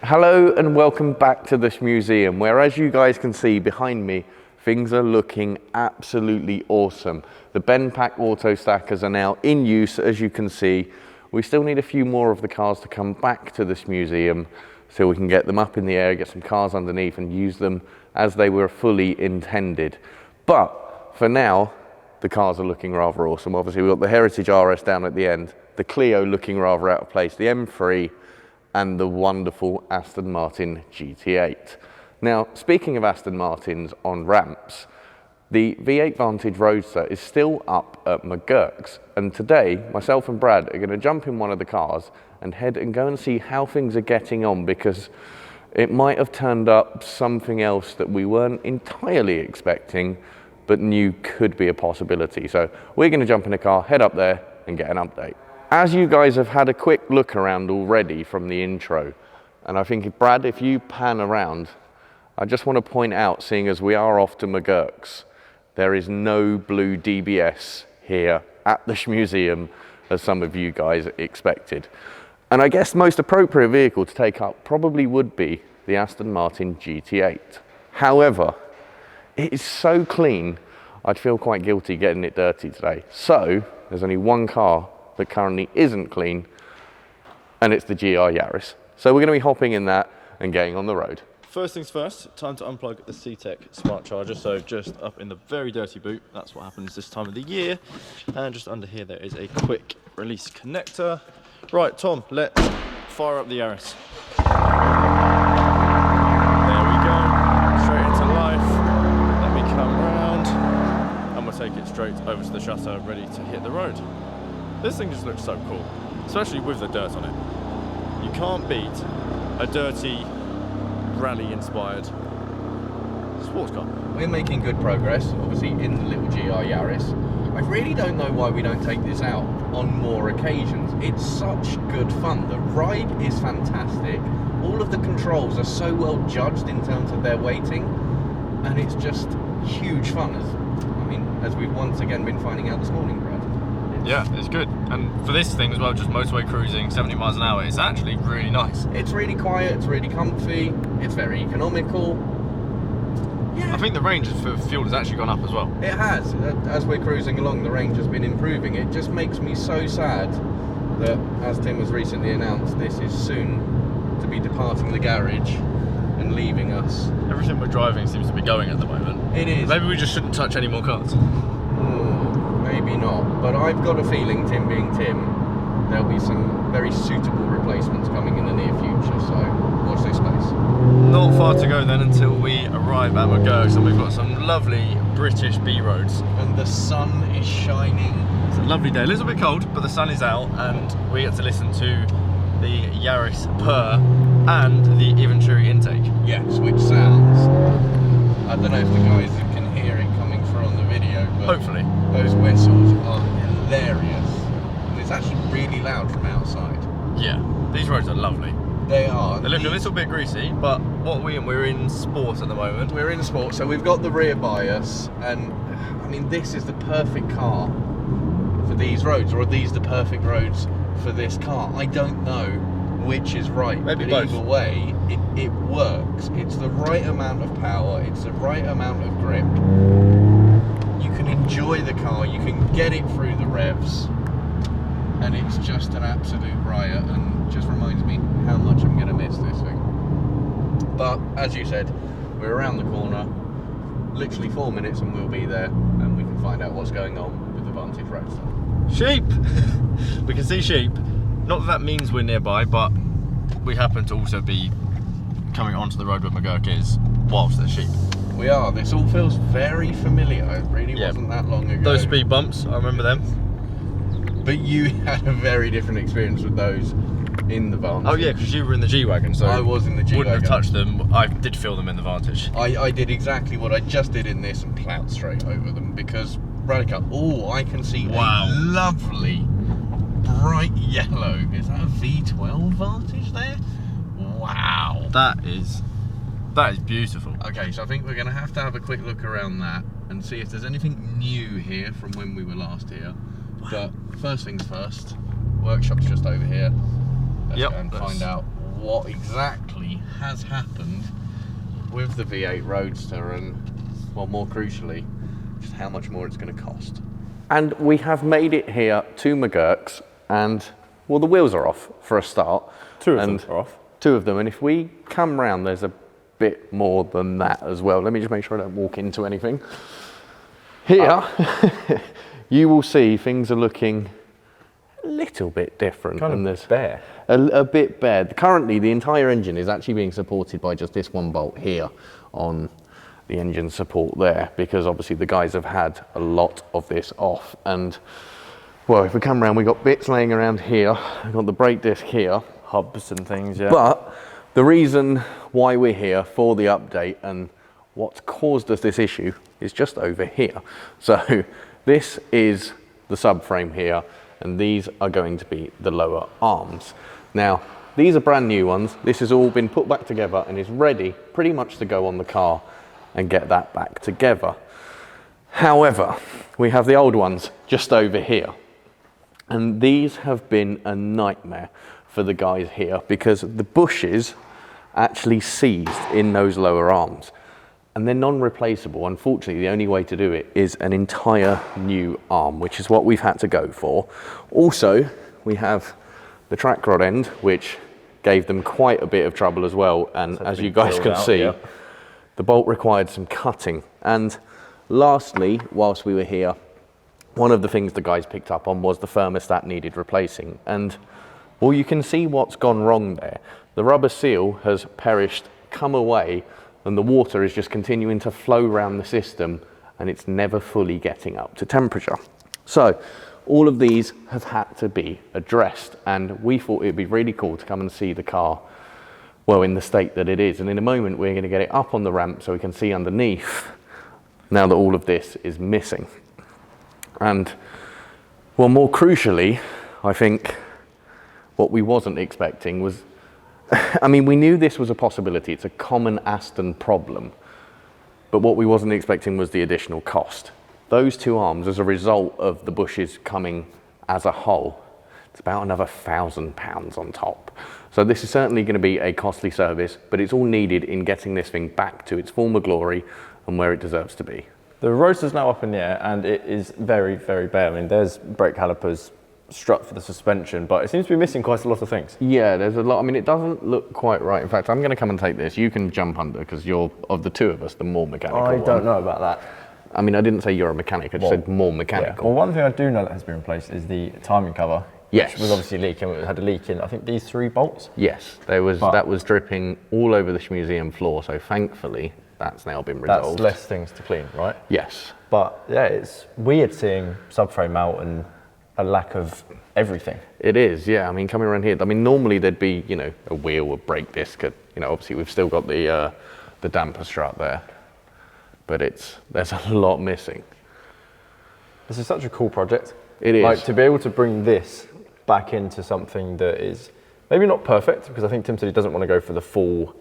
Hello and welcome back to this museum where, as you guys can see behind me, things are looking absolutely awesome. The bend pack auto stackers are now in use, as you can see. We still need a few more of the cars to come back to this museum so we can get them up in the air, get some cars underneath and use them as they were fully intended. But for now, the cars are looking rather awesome. Obviously we've got the Heritage RS down at the end, the Clio looking rather out of place, the M3 and the wonderful Aston Martin GT8. Now, speaking of Aston Martins on ramps, the V8 Vantage Roadster is still up at McGurk's, and today, myself and Brad are going to jump in one of the cars and head and go and see how things are getting on, because it might have turned up something else that we weren't entirely expecting, but knew could be a possibility. So we're going to jump in a car, head up there and get an update. As you guys have had a quick look around already from the intro, and I think, Brad, if you pan around, I just want to point out, seeing as we are off to McGurk's, there is no blue DBS here at the museum, as some of you guys expected. And I guess the most appropriate vehicle to take up probably would be the Aston Martin GT8. However, it is so clean, I'd feel quite guilty getting it dirty today. So there's only one car that currently isn't clean, and it's the GR Yaris. So we're going to be hopping in that and getting on the road. First things first, time to unplug the C-Tech smart charger. So just up in the very dirty boot, that's what happens this time of the year. And just under here there is a quick release connector. Right, Tom, let's fire up the Yaris. There we go, straight into life. Let me come round and we'll take it straight over to the shutter, ready to hit the road. This thing just looks so cool, especially with the dirt on it. You can't beat a dirty, rally-inspired sports car. We're making good progress, obviously, in the little GR Yaris. I really don't know why we don't take this out on more occasions. It's such good fun. The ride is fantastic. All of the controls are so well judged in terms of their weighting, and it's just huge fun, as we've once again been finding out this morning, Brad. Yeah, it's good. And for this thing as well, just motorway cruising, 70 miles an hour, it's actually really nice. It's really quiet, it's really comfy, it's very economical. Yeah. I think the range for fuel has actually gone up as well. It has. As we're cruising along, the range has been improving. It just makes me so sad that, as Tim has recently announced, this is soon to be departing the garage and leaving us. Everything we're driving seems to be going at the moment. It is. Maybe we just shouldn't touch any more cars. Maybe not, but I've got a feeling, Tim being Tim, there'll be some very suitable replacements coming in the near future, so watch this space. Not far to go then until we arrive at McGurk's, and we've got some lovely British B roads. And the sun is shining. It's a lovely day, a little bit cold, but the sun is out, and we get to listen to the Yaris purr and the Eventuri intake. Yes, which sounds, I don't know if the guys can hear it coming through on the video, but hopefully. Those whistles are hilarious, and it's actually really loud from outside. Yeah, these roads are lovely. They are. They look a little bit greasy, but what we're in sport at the moment. We're in sport, so we've got the rear bias, and this is the perfect car for these roads, or are these the perfect roads for this car? I don't know which is right, maybe but both. Either way, it works. It's the right amount of power, it's the right amount of grip. You can enjoy the car, you can get it through the revs, and it's just an absolute riot, and just reminds me how much I'm going to miss this thing. But as you said, we're around the corner, literally 4 minutes and we'll be there, and we can find out what's going on with the Vantage Roadster. Sheep! We can see sheep. Not that that means we're nearby, but we happen to also be coming onto the road where McGurk is whilst there's sheep. We are. This all feels very familiar. It really wasn't that long ago. Those speed bumps, I remember them. But you had a very different experience with those in the Vantage. Oh yeah, because you were in the G-Wagon, so I was in the G-Wagon. Wouldn't have touched them. I did feel them in the Vantage. I did exactly what I just did in this and plowed straight over them, because Radica, I can see a lovely bright yellow. Is that a V12 Vantage there? Wow. That is beautiful. Okay, so I think we're going to have a quick look around that and see if there's anything new here from when we were last here. But first things first, workshop's just over here. Let's go and find out what exactly has happened with the V8 Roadster and, well, more crucially, just how much more it's going to cost. And we have made it here to McGurk's, and, well, the wheels are off for a start. Two of them are off. Two of them, and if we come round, there's a bit more than that as well. Let me just make sure I don't walk into anything. Here, you will see things are looking a little bit different. Kind of bare. A bit bare. Currently, the entire engine is actually being supported by just this one bolt here on the engine support there, because obviously the guys have had a lot of this off. And, well, if we come around, we've got bits laying around here. We've got the brake disc here. Hubs and things, yeah. But the reason why we're here for the update and what's caused us this issue is just over here. So this is the subframe here, and these are going to be the lower arms. Now, these are brand new ones. This has all been put back together and is ready pretty much to go on the car and get that back together. However, we have the old ones just over here. And these have been a nightmare for the guys here because the bushes actually seized in those lower arms. And they're non-replaceable. Unfortunately, the only way to do it is an entire new arm, which is what we've had to go for. Also, we have the track rod end, which gave them quite a bit of trouble as well. And as you guys can see, the bolt required some cutting. And lastly, whilst we were here, one of the things the guys picked up on was the thermostat needed replacing. And, well, you can see what's gone wrong there. The rubber seal has perished, come away, and the water is just continuing to flow around the system, and it's never fully getting up to temperature. So all of these have had to be addressed, and we thought it'd be really cool to come and see the car, well, in the state that it is. And in a moment, we're going to get it up on the ramp so we can see underneath, now that all of this is missing. And, well, more crucially, I think what we wasn't expecting was, I mean, we knew this was a possibility. It's a common Aston problem. But what we wasn't expecting was the additional cost. Those two arms, as a result of the bushes coming as a whole, it's about another £1,000 on top. So this is certainly going to be a costly service, but it's all needed in getting this thing back to its former glory and where it deserves to be. The Roadster's now up in the air, and it is very, very bare. I mean, there's brake calipers, strut for the suspension, but it seems to be missing quite a lot of things. Yeah, there's a lot. I mean, it doesn't look quite right. In fact, I'm going to come and take this. You can jump under because you're, of the two of us, the more mechanical I one. don't know about that. I mean, I didn't say you're a mechanic. I just said more mechanical. Yeah. Well, one thing I do know that has been replaced is the timing cover. Yes. Which was obviously leaking. It had a leak in, I think, these 3 bolts. Yes, that was dripping all over the Shmeemobile floor. So thankfully, that's now been resolved. That's less things to clean, right? Yes. But yeah, it's weird seeing subframe out and a lack of everything. It is, yeah. I mean, coming around here, I mean, normally there'd be, you know, a wheel, a brake disc. You know, obviously we've still got the damper strut there, but there's a lot missing. This is such a cool project. It is. Like, to be able to bring this back into something that is maybe not perfect, because I think Tim said he doesn't want to go for the full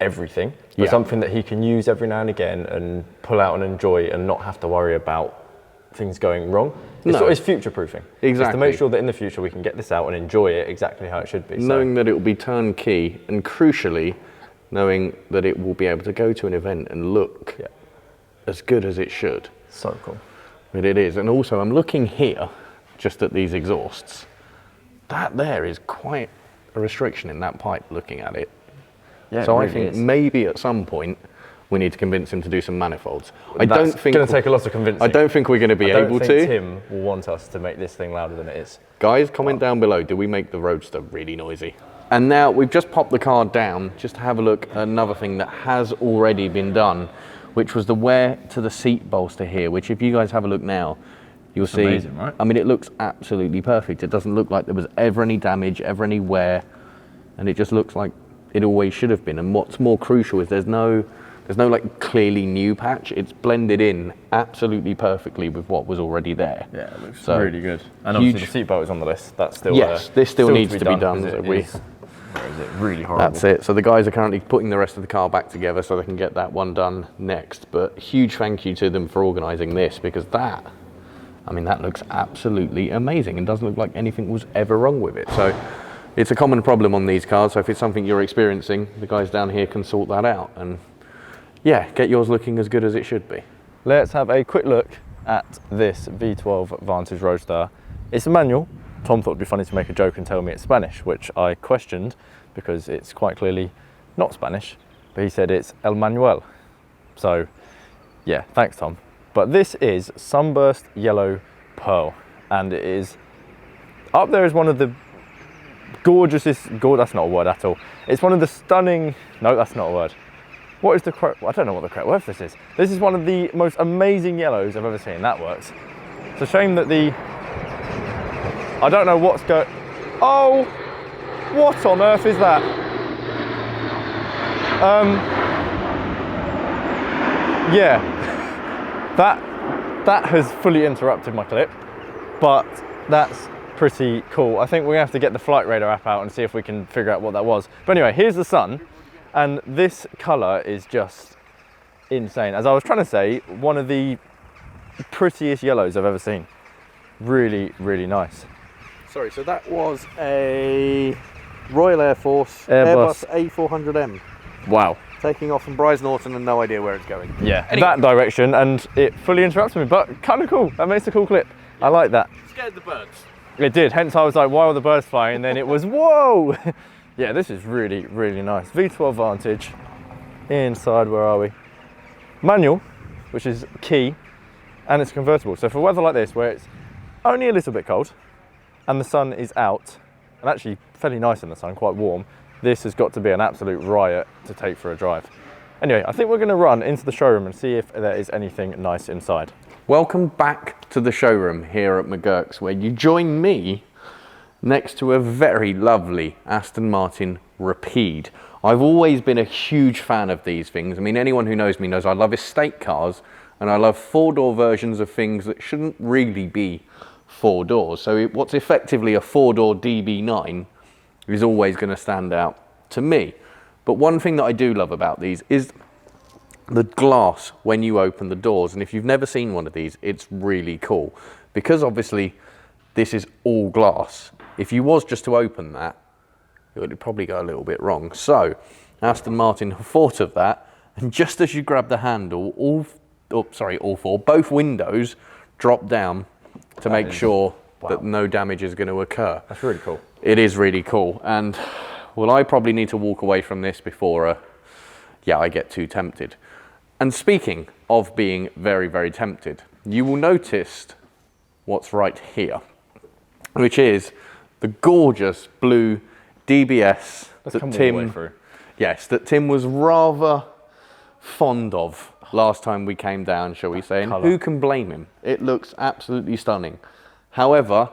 everything, but something that he can use every now and again and pull out and enjoy and not have to worry about things going wrong. It's future-proofing. Exactly. It's to make sure that in the future we can get this out and enjoy it exactly how it should be. Knowing that it will be turnkey, and crucially, knowing that it will be able to go to an event and look as good as it should. So cool. But it is. And also, I'm looking here, just at these exhausts. That there is quite a restriction in that pipe, looking at it. Yeah, so I think maybe at some point we need to convince him to do some manifolds. I don't think it's going to take a lot of convincing. I don't think we're going to be able to. I don't think Tim will want us to make this thing louder than it is. Guys, comment down below, do we make the Roadster really noisy? And now we've just popped the car down just to have a look at another thing that has already been done, which was the wear to the seat bolster here, which if you guys have a look now, you'll see, amazing, right? I mean, it looks absolutely perfect. It doesn't look like there was ever any damage, ever any wear, and it just looks like it always should have been. And what's more crucial is there's no like clearly new patch. It's blended in absolutely perfectly with what was already there. Yeah, it looks really good. And obviously the seatbelt is on the list. That's still this still needs to be done. Where is it really horrible? That's it. So the guys are currently putting the rest of the car back together so they can get that one done next. But huge thank you to them for organising this, because that looks absolutely amazing and doesn't look like anything was ever wrong with it. So it's a common problem on these cars, so if it's something you're experiencing, the guys down here can sort that out and yeah, get yours looking as good as it should be. Let's have a quick look at this V12 Vantage Roadster. It's a manual. Tom thought it'd be funny to make a joke and tell me it's Spanish, which I questioned because it's quite clearly not Spanish, but he said it's El Manuel. So yeah, thanks Tom. But this is Sunburst Yellow Pearl, and it is up there as one of the gorgeousest, that's not a word at all. It's one of the stunning, no, that's not a word. What is the correct, I don't know what the correct word for this is. This is one of the most amazing yellows I've ever seen, that works. It's a shame that I don't know what's going, oh, what on earth is that? Yeah, that has fully interrupted my clip, but that's pretty cool. I think we're gonna have to get the flight radar app out and see if we can figure out what that was. But anyway, here's the sun, and this color is just insane. As I was trying to say, one of the prettiest yellows I've ever seen. Really, really nice. Sorry, so that was a Royal Air Force Airbus A400M. Wow. Taking off from Bryce Norton and no idea where it's going. Yeah, anyway. That direction, and it fully interrupted me, but kind of cool. That makes a cool clip. I like that. Scared the birds. It did, hence I was like, why are the birds flying? And then it was, whoa! Yeah, this is really, really nice. V12 Vantage. Inside, where are we? Manual, which is key, and it's convertible. So for weather like this, where it's only a little bit cold, and the sun is out, and actually fairly nice in the sun, quite warm, this has got to be an absolute riot to take for a drive. Anyway, I think we're going to run into the showroom and see if there is anything nice inside. Welcome back to the showroom here at McGurk's, where you join me next to a very lovely Aston Martin Rapide. I've always been a huge fan of these things. I mean, anyone who knows me knows I love estate cars, and I love four-door versions of things that shouldn't really be four doors. So what's effectively a four-door DB9 is always going to stand out to me. But one thing that I do love about these is the glass when you open the doors. And if you've never seen one of these, it's really cool. Because obviously this is all glass. If you was just to open that, it would probably go a little bit wrong. So Aston Martin have thought of that. And just as you grab the handle, both windows drop down to make sure that no damage is going to occur. That's really cool. It is really cool. And well, I probably need to walk away from this before I get too tempted. And speaking of being very, very tempted, you will notice what's right here, which is the gorgeous blue DBS that Tim was rather fond of last time we came down, shall we say, and who can blame him? It looks absolutely stunning. However,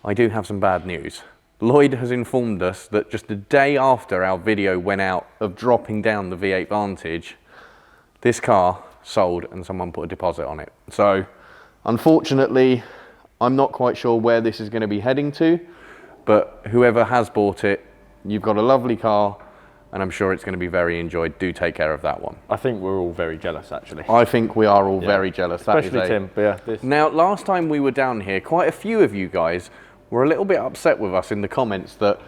I do have some bad news. Lloyd has informed us that just a day after our video went out of dropping down the V8 Vantage, this car sold and someone put a deposit on it. So unfortunately, I'm not quite sure where this is going to be heading to, but whoever has bought it, you've got a lovely car, and I'm sure it's going to be very enjoyed. Do take care of that one. I think we're all very jealous, actually. I think we are all very jealous. Especially Tim. But yeah, Now, last time we were down here, quite a few of you guys were a little bit upset with us in the comments that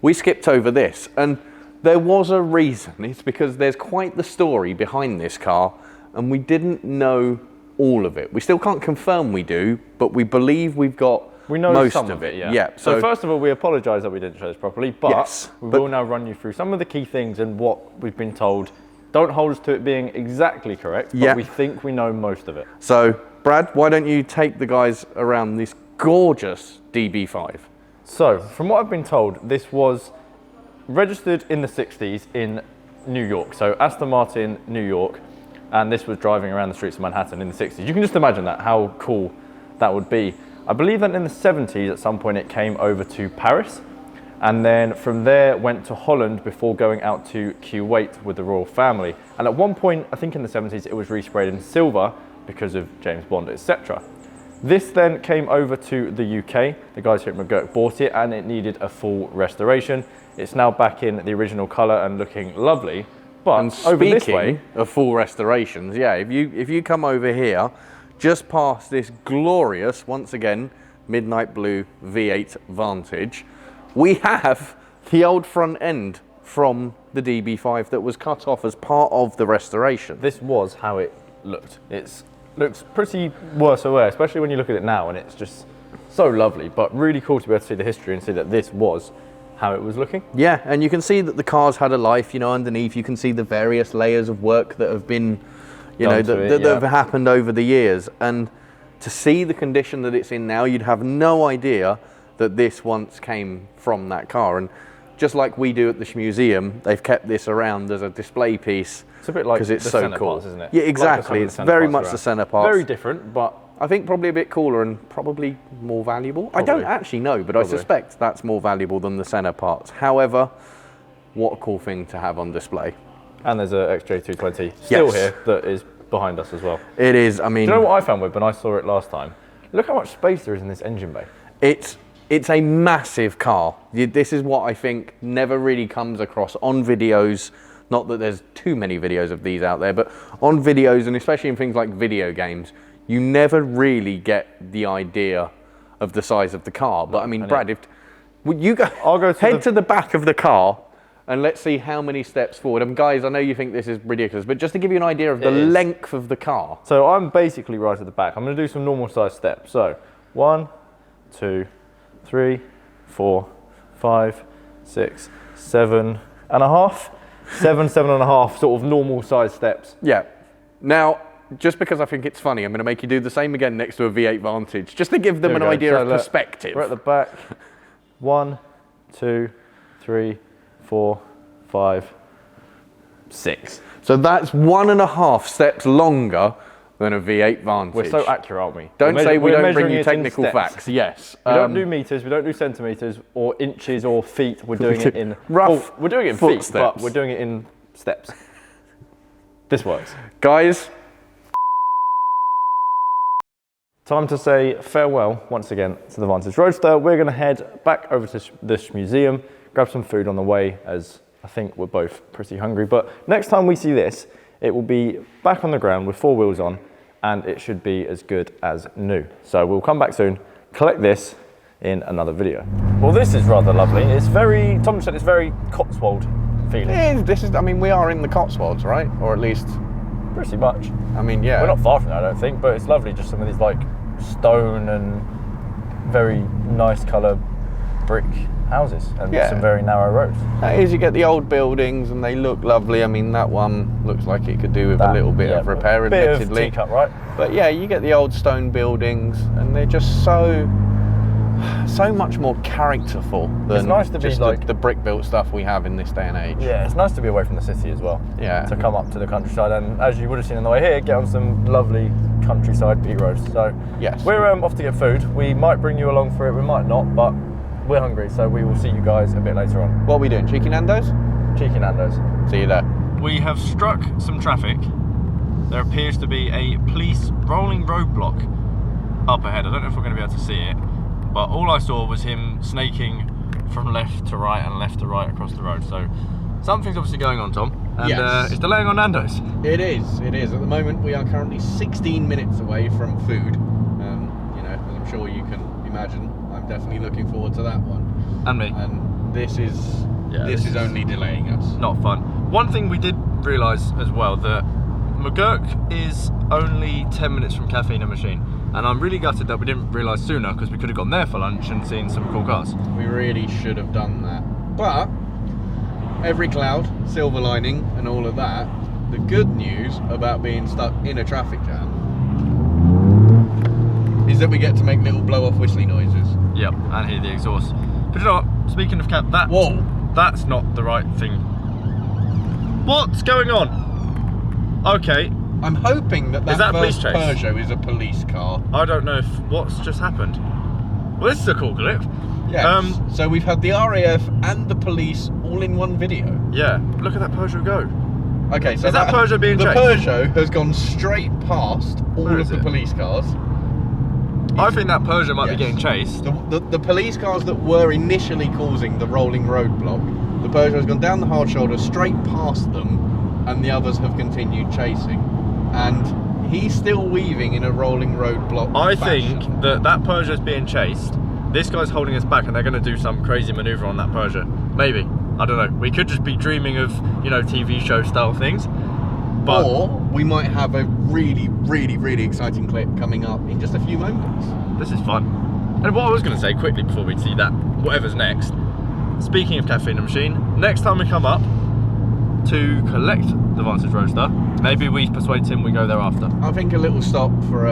we skipped over this. And there was a reason. It's because there's quite the story behind this car, and we didn't know all of it. We still can't confirm we do, but we believe we've got most some of it. Yeah. So first of all, we apologise that we didn't show this properly, but we will now run you through some of the key things and what we've been told. Don't hold us to it being exactly correct, but we think we know most of it. So, Brad, why don't you take the guys around this gorgeous DB5? So, from what I've been told, this was registered in the 60s in New York. So, Aston Martin, New York, and this was driving around the streets of Manhattan in the 60s. You can just imagine that, how cool that would be. I believe that in the 70s, at some point, it came over to Paris, and then from there went to Holland before going out to Kuwait with the royal family. And at one point, I think in the 70s, it was resprayed in silver because of James Bond, etc. This then came over to the UK. The guys here at McGurk bought it, and it needed a full restoration. It's now back in the original colour and looking lovely. But and over this way of full restorations, if you come over here, just past this glorious, once again, midnight blue V8 Vantage, we have the old front end from the DB5 that was cut off as part of the restoration. This was how it looked. It looks pretty worse away, especially when you look at it now, and it's just so lovely, but really cool to be able to see the history and see that this was how it was looking. Yeah, and you can see that the car's had a life, you know, underneath you can see the various layers of work that have been, that have happened over the years. And to see the condition that it's in now, you'd have no idea that this once came from that car. And just like we do at the Shmuseum, they've kept this around as a display piece. It's a bit like because it's the so center cool, parts, isn't it? Yeah, exactly. Like it's very much the center parts. Very different, but I think probably a bit cooler and probably more valuable. Probably. I don't actually know, but I suspect that's more valuable than the center parts. However, what a cool thing to have on display. And there's a XJ220 still here that is behind us as well. It is, I mean... Do you know what I found when I saw it last time? Look how much space there is in this engine bay. It's a massive car. This is what I think never really comes across on videos. Not that there's too many videos of these out there, but on videos, and especially in things like video games, you never really get the idea of the size of the car. But I mean, Brad, if you go, head to the back of the car and let's see how many steps forward. And guys, I know you think this is ridiculous, but just to give you an idea of the length of the car. So I'm basically right at the back. I'm going to do some normal size steps. So 1, 2, 3, 4, 5, 6, 7 and a half. 7 and a half sort of normal size steps. Yeah. Now, just because I think it's funny, I'm going to make you do the same again next to a V8 Vantage, just to give them an idea of perspective. We're at the back. 1, 2, 3, 4, 5, 6. So that's 1.5 steps longer than a V8 Vantage. We're so accurate, aren't we? Don't say we don't bring you technical facts. Yes. We don't do meters, we don't do centimeters or inches or feet. We're doing it in rough. We're doing it in feet, but we're doing it in steps. This works. Guys, time to say farewell once again to the Vantage Roadster. We're going to head back over to this museum, grab some food on the way, as I think we're both pretty hungry. But next time we see this, it will be back on the ground with 4 wheels on, and it should be as good as new. So we'll come back soon, collect this in another video. Well, this is rather lovely. It's very, Tom said it's very Cotswold feeling. I mean, we are in the Cotswolds, right? Or at least... Pretty much. I mean, yeah. We're not far from that, I don't think, but it's lovely, just some of these like stone and very nice colour brick houses and some very narrow roads. As you get the old buildings and they look lovely. I mean, that one looks like it could do with a little bit of repair, admittedly. Bit of teacup, right? But yeah, you get the old stone buildings and they're just so much more characterful than it's nice to just be like the brick built stuff we have in this day and age. Yeah, it's nice to be away from the city as well. Yeah. To come up to the countryside, and as you would have seen on the way here, get on some lovely countryside beat roads. So yes, we're off to get food. We might bring you along for it, we might not, but we're hungry, so we will see you guys a bit later on. What are we doing? Cheeky Nando's? Cheeky Nando's. See you there. We have struck some traffic. There appears to be a police rolling roadblock up ahead. I don't know if we're going to be able to see it, but all I saw was him snaking from left to right and left to right across the road. So something's obviously going on, Tom, and it's delaying on Nando's. It is. At the moment we are currently 16 minutes away from food. You know, as I'm sure you can imagine, I'm definitely looking forward to that one. And me. And this is only delaying us. Not fun. One thing we did realise as well, that McGurk is only 10 minutes from Caffeine and Machine, and I'm really gutted that we didn't realise sooner, because we could have gone there for lunch and seen some cool cars. We really should have done that. But every cloud, silver lining and all of that, the good news about being stuck in a traffic jam is that we get to make little blow-off whistling noises. Yep, and hear the exhaust. But you know what, speaking of that's not the right thing. What's going on? Okay. I'm hoping that that first police chase? Peugeot is a police car. I don't know what's just happened. Well, this is a cool clip. Yes. So we've had the RAF and the police all in one video. Yeah. Look at that Peugeot go. Okay, so is that Peugeot being chased? The Peugeot has gone straight past all of the police cars. I think that Peugeot might be getting chased. The police cars that were initially causing the rolling roadblock, the Peugeot has gone down the hard shoulder straight past them, and the others have continued chasing. And he's still weaving in a rolling roadblock I fashion. think that Peugeot's being chased, this guy's holding us back and they're going to do some crazy maneuver on that Peugeot. Maybe. I don't know. We could just be dreaming of, you know, TV show style things. But or we might have a really exciting clip coming up in just a few moments. This is fun. And what I was going to say quickly before we see that, whatever's next, speaking of Cafe in the Machine, next time we come up to collect the Vantage Roadster, maybe we persuade Tim we go there after. I think a little stop for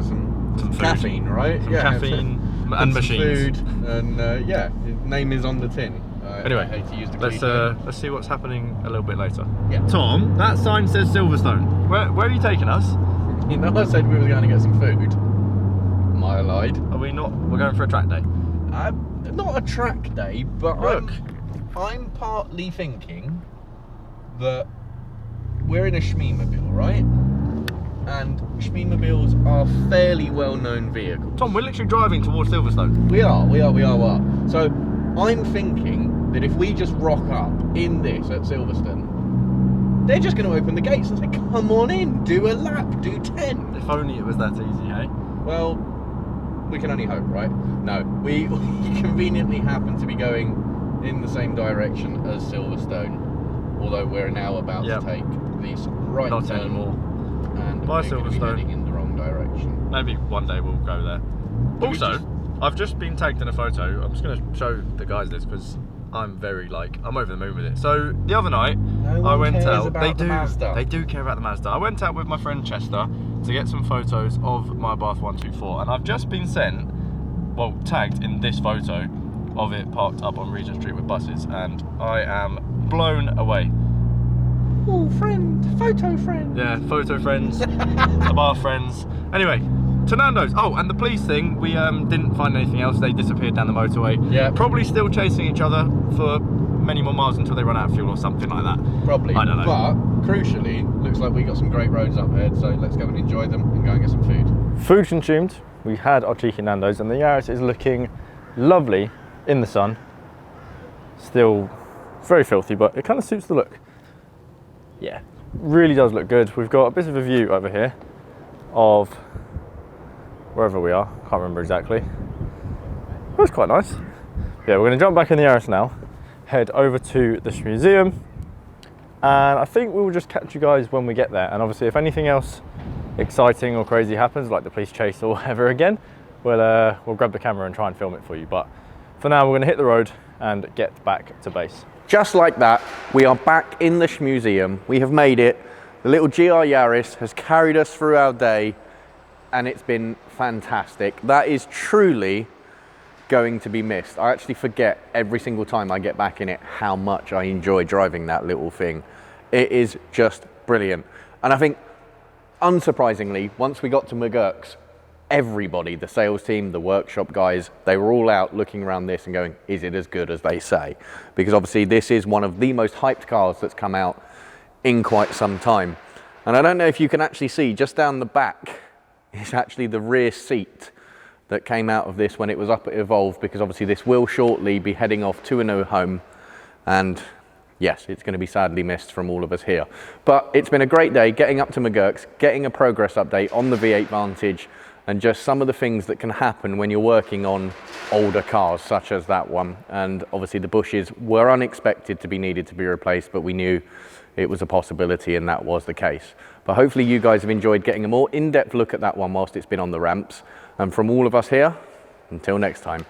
some caffeine, right? Some caffeine and machines. Food, and yeah, his name is on the tin. Anyway, I hate to use the let's see what's happening a little bit later. Yeah. Tom, that sign says Silverstone. Where are you taking us? You know, I said we were going to get some food. Am I lied? Are we not? We're going for a track day. Not a track day, but Look. I'm partly thinking that we're in a Shmeemobile, right? And Shmeemobiles are fairly well-known vehicles. Tom, we're literally driving towards Silverstone. We are. So I'm thinking that if we just rock up in this at Silverstone, they're just going to open the gates and say, come on in, do a lap, do 10. If only it was that easy, eh? Well, we can only hope, right? No, we conveniently happen to be going in the same direction as Silverstone, although we're now about to take this right Not turn anymore. and By we're going to be Silverstone. heading in the wrong direction. Maybe one day we'll go there. Also, I've just been tagged in a photo. I'm just going to show the guys this because I'm I'm over the moon with it. So the other night, I went out. They do care about the Mazda. I went out with my friend Chester to get some photos of my Bath 124, and I've just been tagged in this photo of it parked up on Regent Street with buses, and I am blown away. Oh, photo friend. Yeah, photo friends, Bath friends. Anyway, to Nando's. Oh, and the police thing, we didn't find anything else. They disappeared down the motorway. Yeah. Probably still chasing each other for many more miles until they run out of fuel or something like that. Probably. I don't know. But crucially, looks like we got some great roads up ahead, so let's go and enjoy them and go and get some food. Food consumed. We had our cheeky Nando's, and the Yaris is looking lovely in the sun. Still very filthy, but it kind of suits the look. Yeah, really does look good. We've got a bit of a view over here of wherever we are. Can't remember exactly. It was quite nice. Yeah, we're going to jump back in the Yaris now, head over to this museum, and I think we will just catch you guys when we get there. And obviously, if anything else exciting or crazy happens, like the police chase or whatever again, we'll grab the camera and try and film it for you. But for now, we're going to hit the road and get back to base. Just like that, we are back in the Shmuseum. We have made it. The little GR Yaris has carried us through our day, and it's been fantastic. That is truly going to be missed. I actually forget every single time I get back in it how much I enjoy driving that little thing. It is just brilliant. And I think, unsurprisingly, once we got to McGurk's, everybody, the sales team, the workshop guys, they were all out looking around this and going, is it as good as they say? Because obviously this is one of the most hyped cars that's come out in quite some time. And I don't know if you can actually see, just down the back is actually the rear seat that came out of this when it was up at Evolve, because obviously this will shortly be heading off to a new home. And yes, it's going to be sadly missed from all of us here. But it's been a great day getting up to McGurk's, getting a progress update on the V8 Vantage, and just some of the things that can happen when you're working on older cars such as that one. And obviously the bushes were unexpected to be needed to be replaced, but we knew it was a possibility and that was the case. But hopefully you guys have enjoyed getting a more in-depth look at that one whilst it's been on the ramps. And from all of us here, until next time.